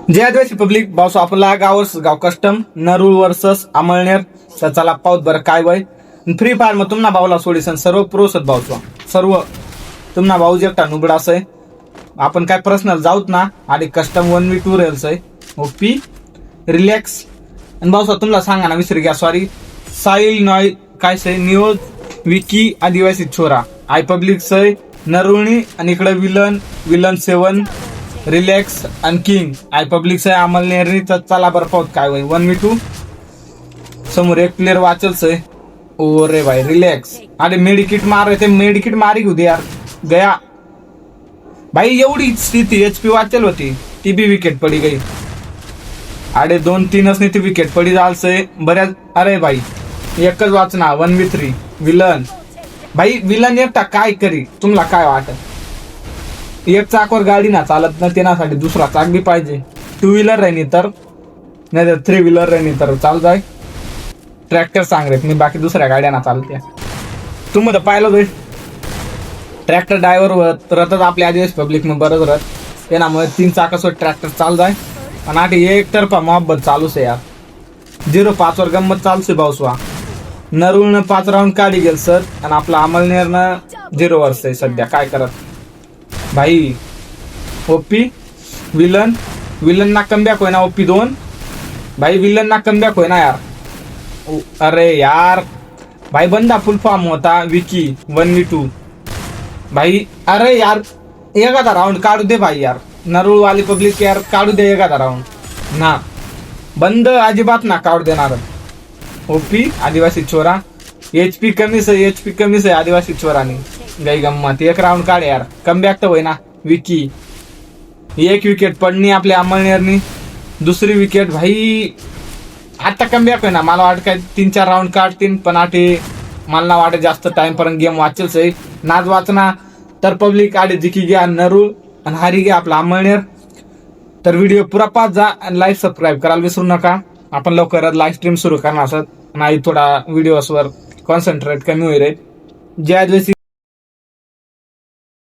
जय आदिवासी पब्लिक भाऊ आपला गाव कस्टम नरूळ वर्सेस अमळनेर. तर चला पाऊत बरं काय वय फ्री फायर मग तुम्हाला भाऊला सोडिसन सर्व प्रोसेस भाऊचा सर्व तुम्हाला भाऊ एकटा नुबडा आहे. आपण काय पर्सनल जाऊत ना आधी कस्टम 1v2 रेल्स आहे ओपी रिलॅक्स आणि भाऊसा तुम्हाला सांगा ना विसरी घ्या सॉरी साहिल नॉय काय सय न्यूज विकी आदिवासी छोरा आय पब्लिक सय नरुळणी आणि इकडे विलन 7 रिलॅक्स आणि किंग आय पब्लिक सय अमलनेरनी. तर चला बरं पाहत काय होय 1v2 समोर एक प्लेअर वाचल सय ओ रे भाई रिलॅक्स अरे मेडिकिट मार ते मेडिकिट मारी घेऊ दे यार गया भाई एवढी स्थिती एचपी वाचल होती ती बी विकेट पडी गई अरे 2-3च नाही ती विकेट पडी जालसय बऱ्याच. अरे भाई एकच वाचना 1v3 विलन भाई विलन एकटा काय करी तुम्हाला काय वाटत एक चाकवर गाडी ना चालत ना त्यासाठी दुसरा चाक बी पाहिजे. 2 व्हीलर राहिनी तर नाही तर 3 व्हीलर राहिनी तर चाल जाय. ट्रॅक्टर सांग रे मी बाकी दुसऱ्या गाड्या ना चालत्या तुम्ही तर पाहिलं होय ट्रॅक्टर ड्रायव्हर रतच आपल्या आदिवासी पब्लिक मध्ये बरंच रथ त्यामुळे 3 चाकासोबत ट्रॅक्टर चाल जाय आणि आठ एक तर्फा मोहब्बत चालूच आहे यार. 0-5 वर गंमत चालूच आहे भाऊसवा. नरुळनं 5 राऊंड काढी गेल सर आणि आपला अमलनेरनं 0 वर्ष आहे सध्या काय करत भाई. ओपी विलन ना कमबॅक होय ना ओपी 2 भाई विलन ना कमबॅक होय ना यार. अरे यार भाई बंदा फुल फॉर्म होता विकी 1v2 भाई. अरे यार एखादा राऊंड काढू दे भाई यार नरुळ वाली पब्लिक यार काढू दे एखादा राऊंड ना बंद अजिबात ना काढू देणार. ओपी आदिवासी छोरा एचपी कमीच आहे आदिवासी छोरानी गई गम्मत एक राऊंड काढ यार कमबॅक तर होय ना विकी. एक विकेट पडणी आपल्या अमळनेरनी दुसरी विकेट भाई आता कमबॅक होय ना मला वाटत काय 3-4 राऊंड काढतील पण आठे मला ना वाटत जास्त टाइम पर्यंत गेम वाचेल सही नाच वाचना तर पब्लिक आडे जिकी घ्या नरूळ आणि हारी घ्या आपला अमळनेर. तर व्हिडिओ पुरा पाच जा आणि लाईक सबस्क्राईब करायला विसरू नका. आपण लवकरच लाईव्ह स्ट्रीम सुरू करणार आहोत नाही थोडा व्हिडिओसवर कॉन्सन्ट्रेट कमी होईल. जय आदिवासी.